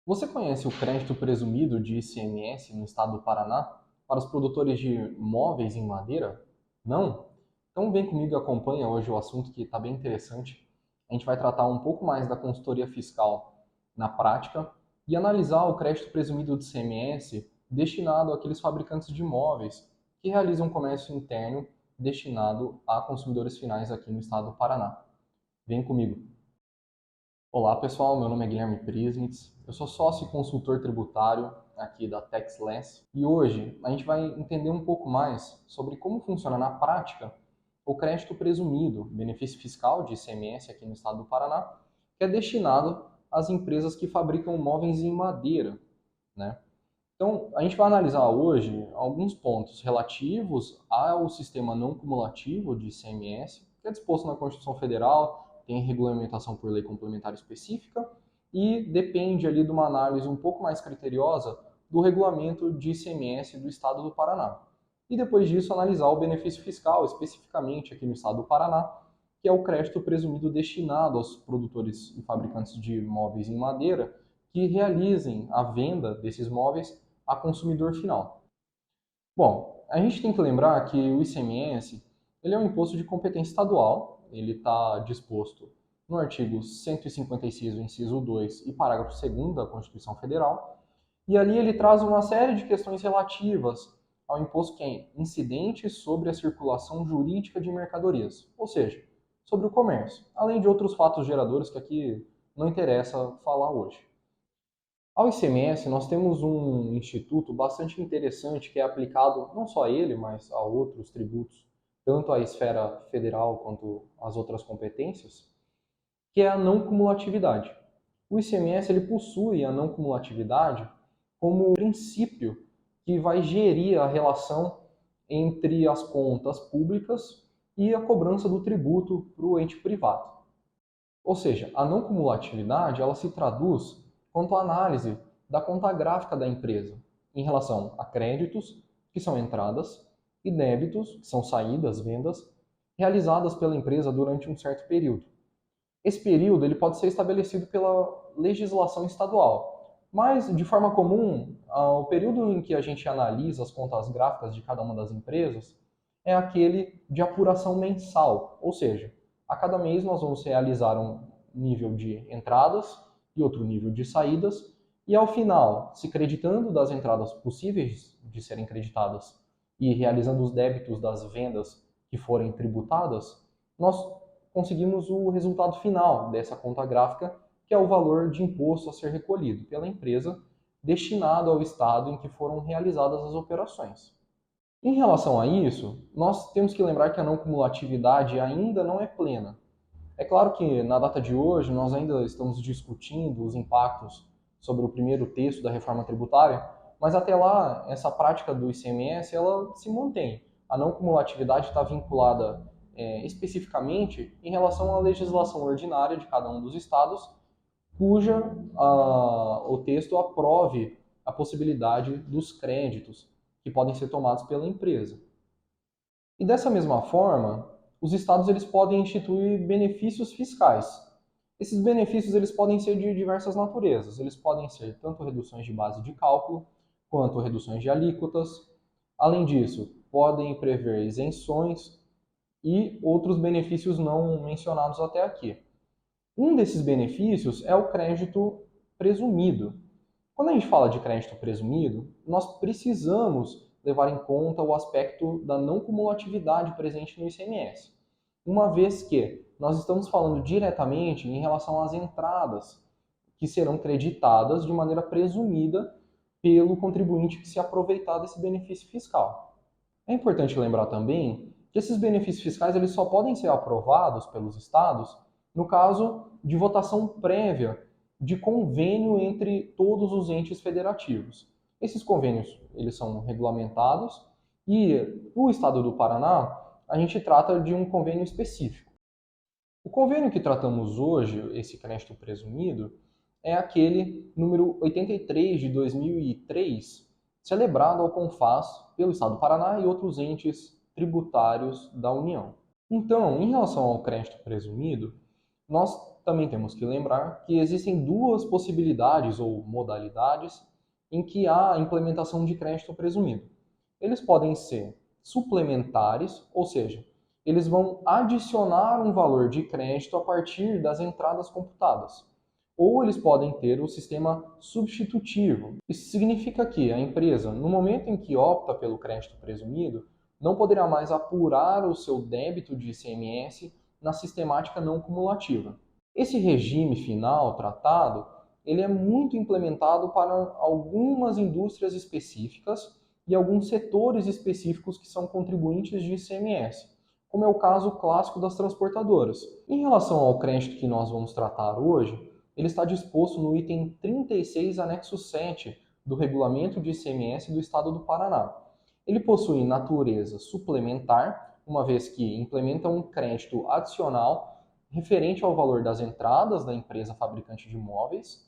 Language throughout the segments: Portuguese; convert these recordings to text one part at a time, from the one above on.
Você conhece o crédito presumido de ICMS no estado do Paraná para os produtores de móveis em madeira? Não? Então vem comigo e acompanha hoje o assunto que está bem interessante. A gente vai tratar um pouco mais da consultoria fiscal na prática e analisar o crédito presumido de ICMS destinado àqueles fabricantes de móveis que realizam comércio interno destinado a consumidores finais aqui no estado do Paraná. Vem comigo. Olá pessoal, meu nome é Guilherme Prisnitz, eu sou sócio e consultor tributário aqui da TaxLess e hoje a gente vai entender um pouco mais sobre como funciona na prática o crédito presumido, benefício fiscal de ICMS aqui no estado do Paraná, que é destinado às empresas que fabricam móveis em madeira, né? Então, a gente vai analisar hoje alguns pontos relativos ao sistema não cumulativo de ICMS, que é disposto na Constituição Federal, tem regulamentação por lei complementar específica e depende ali de uma análise um pouco mais criteriosa do regulamento de ICMS do Estado do Paraná. E depois disso, analisar o benefício fiscal, especificamente aqui no Estado do Paraná, que é o crédito presumido destinado aos produtores e fabricantes de móveis em madeira que realizem a venda desses móveis a consumidor final. Bom, a gente tem que lembrar que o ICMS ele é um imposto de competência estadual, ele está disposto no artigo 156, o inciso 2 e parágrafo 2º da Constituição Federal, e ali ele traz uma série de questões relativas ao imposto que é incidente sobre a circulação jurídica de mercadorias, ou seja, sobre o comércio, além de outros fatos geradores que aqui não interessa falar hoje. Ao ICMS, nós temos um instituto bastante interessante que é aplicado não só a ele, mas a outros tributos, tanto à esfera federal quanto às outras competências, que é a não cumulatividade. O ICMS ele possui a não cumulatividade como princípio que vai gerir a relação entre as contas públicas e a cobrança do tributo para o ente privado. Ou seja, a não cumulatividade ela se traduz quanto à análise da conta gráfica da empresa em relação a créditos, que são entradas, e débitos, que são saídas, vendas, realizadas pela empresa durante um certo período. Esse período ele pode ser estabelecido pela legislação estadual, mas, de forma comum, o período em que a gente analisa as contas gráficas de cada uma das empresas é aquele de apuração mensal, ou seja, a cada mês nós vamos realizar um nível de entradas e outro nível de saídas, e ao final, se creditando das entradas possíveis de serem creditadas e realizando os débitos das vendas que forem tributadas, nós conseguimos o resultado final dessa conta gráfica, que é o valor de imposto a ser recolhido pela empresa destinado ao estado em que foram realizadas as operações. Em relação a isso, nós temos que lembrar que a não cumulatividade ainda não é plena. É claro que na data de hoje nós ainda estamos discutindo os impactos sobre o primeiro texto da reforma tributária, mas até lá essa prática do ICMS ela se mantém. A não cumulatividade está vinculada especificamente em relação à legislação ordinária de cada um dos estados, cuja o texto aprove a possibilidade dos créditos que podem ser tomados pela empresa. E dessa mesma forma, os estados eles podem instituir benefícios fiscais. Esses benefícios eles podem ser de diversas naturezas. Eles podem ser tanto reduções de base de cálculo, quanto reduções de alíquotas. Além disso, podem prever isenções e outros benefícios não mencionados até aqui. Um desses benefícios é o crédito presumido. Quando a gente fala de crédito presumido, nós precisamos levar em conta o aspecto da não cumulatividade presente no ICMS, uma vez que nós estamos falando diretamente em relação às entradas que serão creditadas de maneira presumida pelo contribuinte que se aproveitar desse benefício fiscal. É importante lembrar também que esses benefícios fiscais eles só podem ser aprovados pelos estados no caso de votação prévia de convênio entre todos os entes federativos. Esses convênios eles são regulamentados e o estado do Paraná a gente trata de um convênio específico. O convênio que tratamos hoje, esse crédito presumido, é aquele número 83 de 2003, celebrado ao CONFAS pelo estado do Paraná e outros entes tributários da União. Então, em relação ao crédito presumido, nós também temos que lembrar que existem duas possibilidades ou modalidades em que há a implementação de crédito presumido. Eles podem ser suplementares, ou seja, eles vão adicionar um valor de crédito a partir das entradas computadas. Ou eles podem ter o sistema substitutivo. Isso significa que a empresa, no momento em que opta pelo crédito presumido, não poderá mais apurar o seu débito de ICMS na sistemática não cumulativa. Esse regime final tratado, ele é muito implementado para algumas indústrias específicas e alguns setores específicos que são contribuintes de ICMS, como é o caso clássico das transportadoras. Em relação ao crédito que nós vamos tratar hoje, ele está disposto no item 36, anexo 7 do Regulamento de ICMS do Estado do Paraná. Ele possui natureza suplementar, uma vez que implementa um crédito adicional referente ao valor das entradas da empresa fabricante de imóveis.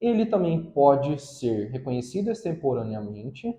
Ele também pode ser reconhecido extemporaneamente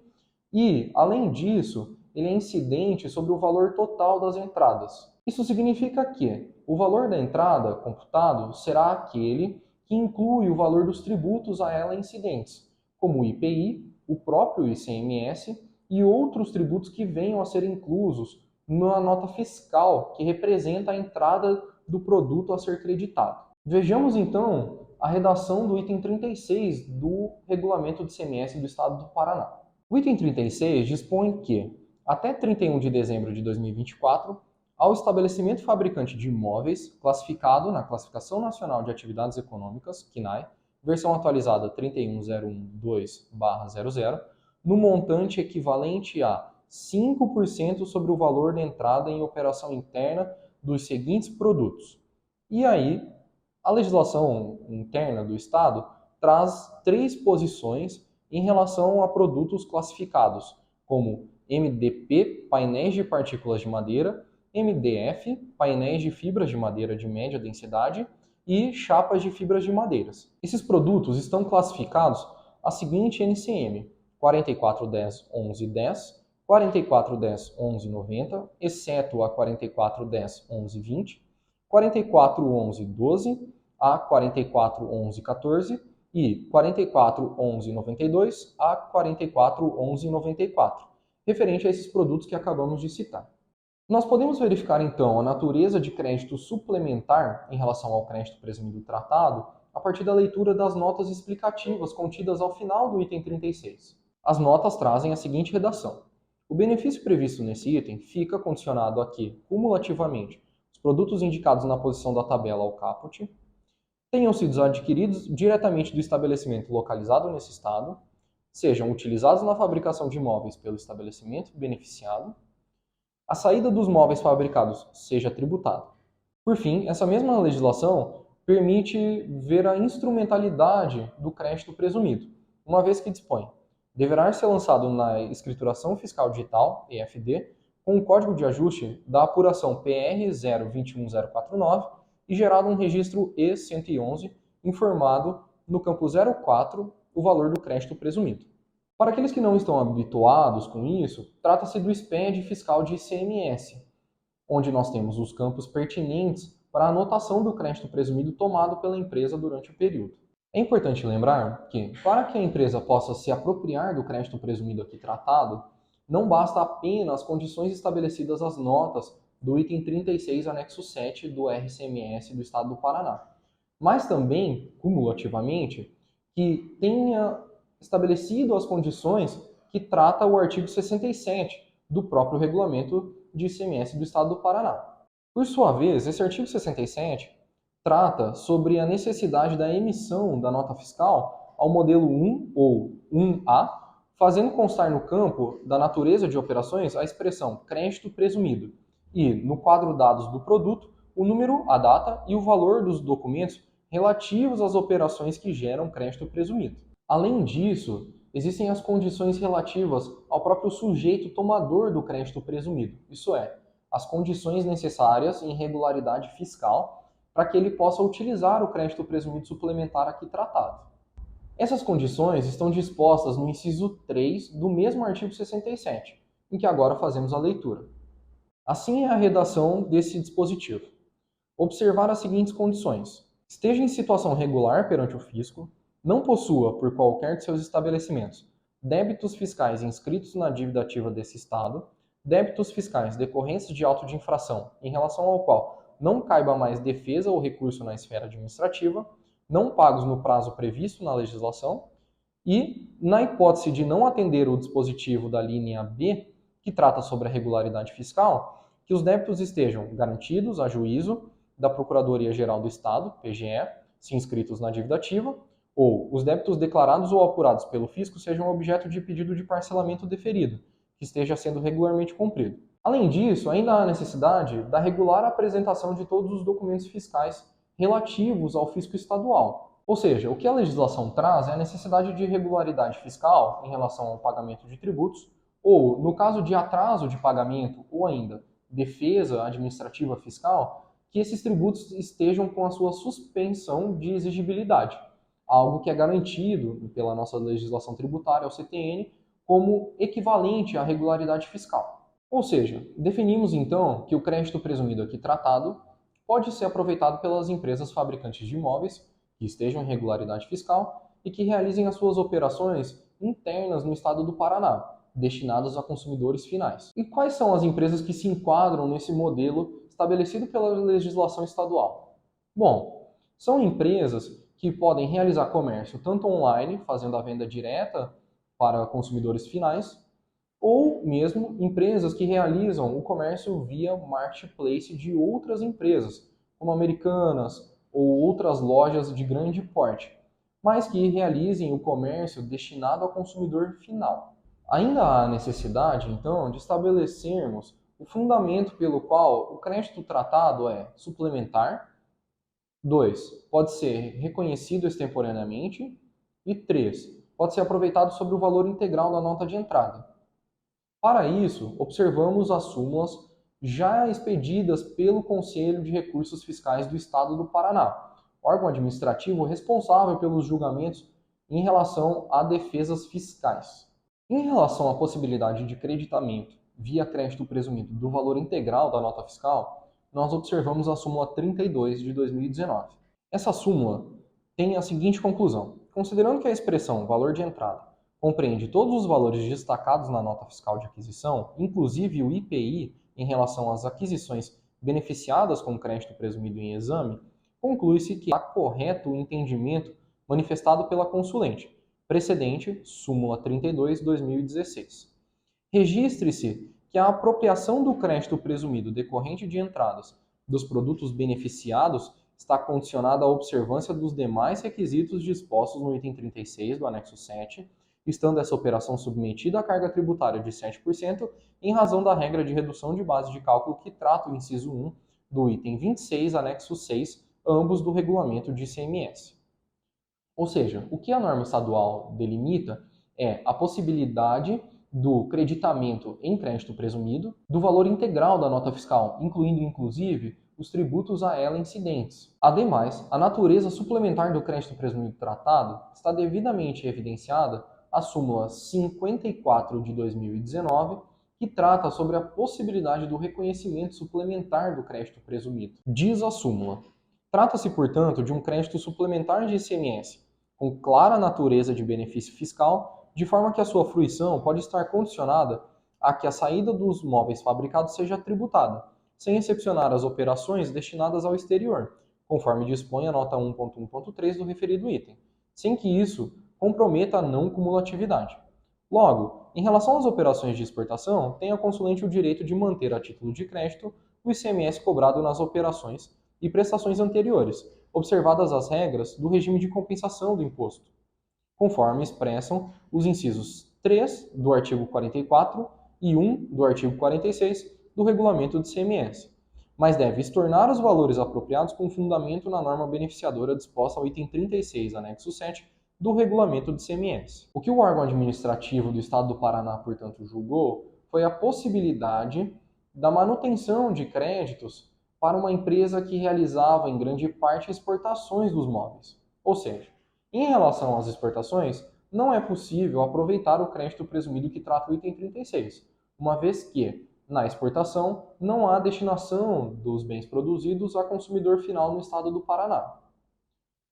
e, além disso, ele é incidente sobre o valor total das entradas. Isso significa que o valor da entrada computado será aquele que inclui o valor dos tributos a ela incidentes, como o IPI, o próprio ICMS e outros tributos que venham a ser inclusos na nota fiscal que representa a entrada do produto a ser creditado. Vejamos então a redação do item 36 do Regulamento de ICMS do Estado do Paraná. O item 36 dispõe que, até 31 de dezembro de 2024, ao estabelecimento fabricante de imóveis classificado na Classificação Nacional de Atividades Econômicas, CNAE, versão atualizada 31012/00, no montante equivalente a 5% sobre o valor da entrada em operação interna dos seguintes produtos. E aí, a legislação interna do Estado traz 3 posições em relação a produtos classificados, como MDP, painéis de partículas de madeira, MDF, painéis de fibras de madeira de média densidade e chapas de fibras de madeiras. Esses produtos estão classificados a seguinte NCM: 4410-1110, 4410-1190, exceto a 4410-1120, 4411-12, a 4411-14 e 4411-92 a 4411-94, referente a esses produtos que acabamos de citar. Nós podemos verificar, então, a natureza de crédito suplementar em relação ao crédito presumido tratado a partir da leitura das notas explicativas contidas ao final do item 36. As notas trazem a seguinte redação: o benefício previsto nesse item fica condicionado a que, cumulativamente, os produtos indicados na posição da tabela ao caput tenham sido adquiridos diretamente do estabelecimento localizado nesse estado, sejam utilizados na fabricação de móveis pelo estabelecimento beneficiado, a saída dos móveis fabricados seja tributada. Por fim, essa mesma legislação permite ver a instrumentalidade do crédito presumido, uma vez que dispõe: deverá ser lançado na Escrituração Fiscal Digital, EFD, com o código de ajuste da apuração PR 021049 e gerado um registro E111 informado no campo 04 o valor do crédito presumido. Para aqueles que não estão habituados com isso, trata-se do SPED fiscal de ICMS, onde nós temos os campos pertinentes para a anotação do crédito presumido tomado pela empresa durante o período. É importante lembrar que, para que a empresa possa se apropriar do crédito presumido aqui tratado, não basta apenas as condições estabelecidas às notas do item 36, anexo 7 do RCMS do Estado do Paraná, mas também, cumulativamente, que tenha estabelecido as condições que trata o artigo 67 do próprio Regulamento de ICMS do Estado do Paraná. Por sua vez, esse artigo 67 trata sobre a necessidade da emissão da nota fiscal ao modelo 1 ou 1A, fazendo constar no campo da natureza de operações a expressão crédito presumido e, no quadro dados do produto, o número, a data e o valor dos documentos relativos às operações que geram crédito presumido. Além disso, existem as condições relativas ao próprio sujeito tomador do crédito presumido, isso é, as condições necessárias em regularidade fiscal para que ele possa utilizar o crédito presumido suplementar aqui tratado. Essas condições estão dispostas no inciso 3 do mesmo artigo 67, em que agora fazemos a leitura. Assim é a redação desse dispositivo: observar as seguintes condições. esteja em situação regular perante o fisco, não possua, por qualquer de seus estabelecimentos, débitos fiscais inscritos na dívida ativa desse Estado, débitos fiscais decorrentes de auto de infração em relação ao qual não caiba mais defesa ou recurso na esfera administrativa, não pagos no prazo previsto na legislação e, na hipótese de não atender o dispositivo da linha B, que trata sobre a regularidade fiscal, que os débitos estejam garantidos a juízo da Procuradoria-Geral do Estado, PGE, se inscritos na dívida ativa, ou os débitos declarados ou apurados pelo fisco sejam objeto de pedido de parcelamento deferido, que esteja sendo regularmente cumprido. Além disso, ainda há necessidade da regular apresentação de todos os documentos fiscais relativos ao fisco estadual. Ou seja, o que a legislação traz é a necessidade de regularidade fiscal em relação ao pagamento de tributos, ou, no caso de atraso de pagamento ou ainda defesa administrativa fiscal, que esses tributos estejam com a sua suspensão de exigibilidade, algo que é garantido pela nossa legislação tributária, o CTN, como equivalente à regularidade fiscal. Ou seja, definimos então que o crédito presumido aqui tratado pode ser aproveitado pelas empresas fabricantes de imóveis que estejam em regularidade fiscal e que realizem as suas operações internas no estado do Paraná, destinadas a consumidores finais. E quais são as empresas que se enquadram nesse modelo estabelecido pela legislação estadual? Bom, são empresas que podem realizar comércio tanto online, fazendo a venda direta para consumidores finais, ou mesmo empresas que realizam o comércio via marketplace de outras empresas, como Americanas ou outras lojas de grande porte, mas que realizem o comércio destinado ao consumidor final. Ainda há necessidade, então, de estabelecermos o fundamento pelo qual o crédito tratado é suplementar. 2. Pode ser reconhecido extemporaneamente. E 3. Pode ser aproveitado sobre o valor integral da nota de entrada. Para isso, observamos as súmulas já expedidas pelo Conselho de Recursos Fiscais do Estado do Paraná, órgão administrativo responsável pelos julgamentos em relação a defesas fiscais. Em relação à possibilidade de creditamento via crédito presumido do valor integral da nota fiscal, nós observamos a súmula 32 de 2019. Essa súmula tem a seguinte conclusão: considerando que a expressão valor de entrada compreende todos os valores destacados na nota fiscal de aquisição, inclusive o IPI em relação às aquisições beneficiadas com crédito presumido em exame, conclui-se que há correto o entendimento manifestado pela consulente, precedente súmula 32 de 2016. Registre-se que a apropriação do crédito presumido decorrente de entradas dos produtos beneficiados está condicionada à observância dos demais requisitos dispostos no item 36 do anexo 7, estando essa operação submetida à carga tributária de 7% em razão da regra de redução de base de cálculo que trata o inciso 1 do item 26, anexo 6, ambos do regulamento de ICMS. Ou seja, o que a norma estadual delimita é a possibilidade do creditamento em crédito presumido do valor integral da nota fiscal, incluindo inclusive os tributos a ela incidentes. Ademais, a natureza suplementar do crédito presumido tratado está devidamente evidenciada a súmula 54 de 2019, que trata sobre a possibilidade do reconhecimento suplementar do crédito presumido. Diz a súmula: trata-se, portanto, de um crédito suplementar de ICMS, com clara natureza de benefício fiscal, de forma que a sua fruição pode estar condicionada a que a saída dos móveis fabricados seja tributada, sem excepcionar as operações destinadas ao exterior, conforme dispõe a nota 1.1.3 do referido item, sem que isso comprometa a não cumulatividade. Logo, em relação às operações de exportação, tem a consulente o direito de manter a título de crédito o ICMS cobrado nas operações e prestações anteriores, observadas as regras do regime de compensação do imposto, conforme expressam os incisos 3 do artigo 44 e 1 do artigo 46 do regulamento do ICMS, mas deve estornar os valores apropriados com fundamento na norma beneficiadora disposta ao item 36, anexo 7, do regulamento do ICMS. O que o órgão administrativo do Estado do Paraná, portanto, julgou foi a possibilidade da manutenção de créditos para uma empresa que realizava em grande parte exportações dos móveis. Ou seja, em relação às exportações, não é possível aproveitar o crédito presumido que trata o item 36, uma vez que, na exportação, não há destinação dos bens produzidos a consumidor final no estado do Paraná.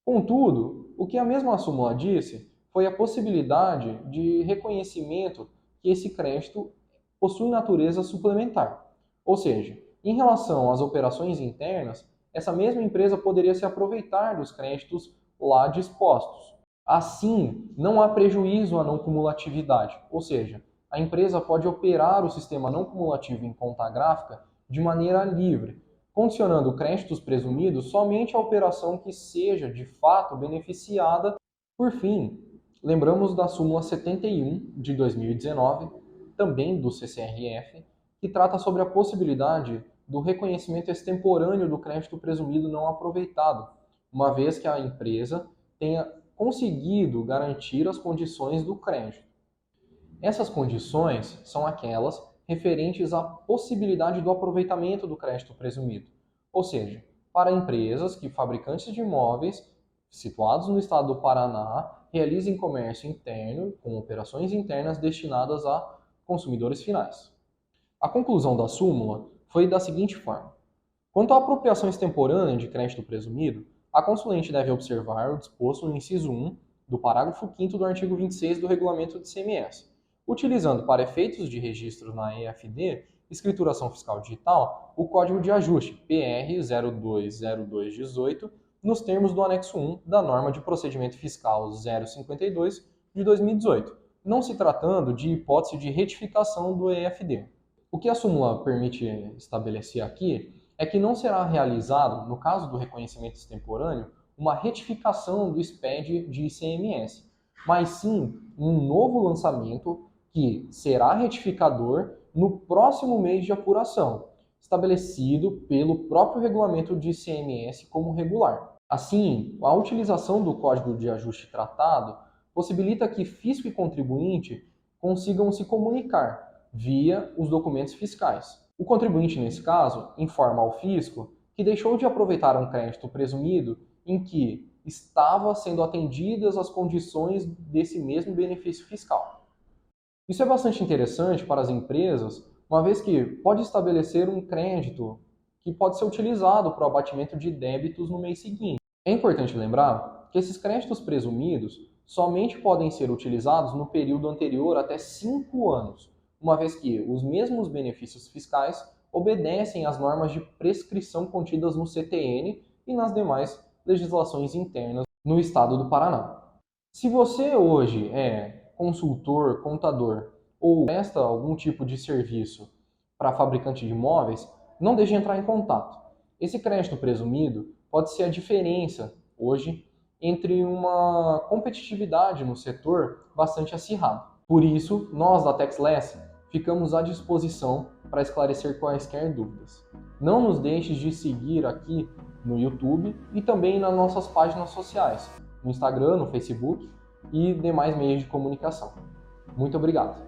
Contudo, o que a mesma súmula disse foi a possibilidade de reconhecimento que esse crédito possui natureza suplementar. Ou seja, em relação às operações internas, essa mesma empresa poderia se aproveitar dos créditos lá dispostos. Assim, não há prejuízo à não cumulatividade, ou seja, a empresa pode operar o sistema não cumulativo em conta gráfica de maneira livre, condicionando créditos presumidos somente à operação que seja, de fato, beneficiada. Por fim, lembramos da súmula 71 de 2019, também do CCRF, que trata sobre a possibilidade do reconhecimento extemporâneo do crédito presumido não aproveitado, uma vez que a empresa tenha conseguido garantir as condições do crédito. Essas condições são aquelas referentes à possibilidade do aproveitamento do crédito presumido, ou seja, para empresas que fabricantes de imóveis situados no estado do Paraná realizem comércio interno com operações internas destinadas a consumidores finais. A conclusão da súmula foi da seguinte forma: quanto à apropriação extemporânea de crédito presumido, a consulente deve observar o disposto no inciso 1 do parágrafo 5º do artigo 26 do regulamento do ICMS, utilizando para efeitos de registro na EFD, escrituração fiscal digital, o código de ajuste PR 020218, nos termos do anexo 1 da norma de procedimento fiscal 052 de 2018, não se tratando de hipótese de retificação do EFD. O que a súmula permite estabelecer aqui é que não será realizado, no caso do reconhecimento extemporâneo, uma retificação do SPED de ICMS, mas sim um novo lançamento que será retificador no próximo mês de apuração, estabelecido pelo próprio regulamento de ICMS como regular. Assim, a utilização do código de ajuste tratado possibilita que fisco e contribuinte consigam se comunicar via os documentos fiscais. O contribuinte, nesse caso, informa ao fisco que deixou de aproveitar um crédito presumido em que estava sendo atendidas as condições desse mesmo benefício fiscal. Isso é bastante interessante para as empresas, uma vez que pode estabelecer um crédito que pode ser utilizado para o abatimento de débitos no mês seguinte. É importante lembrar que esses créditos presumidos somente podem ser utilizados no período anterior até 5 anos, uma vez que os mesmos benefícios fiscais obedecem às normas de prescrição contidas no CTN e nas demais legislações internas no estado do Paraná. Se você hoje é consultor, contador ou presta algum tipo de serviço para fabricante de imóveis, não deixe de entrar em contato. Esse crédito presumido pode ser a diferença hoje entre uma competitividade no setor bastante acirrada. Por isso, nós da Taxless ficamos à disposição para esclarecer quaisquer dúvidas. Não nos deixe de seguir aqui no YouTube e também nas nossas páginas sociais, no Instagram, no Facebook e demais meios de comunicação. Muito obrigado!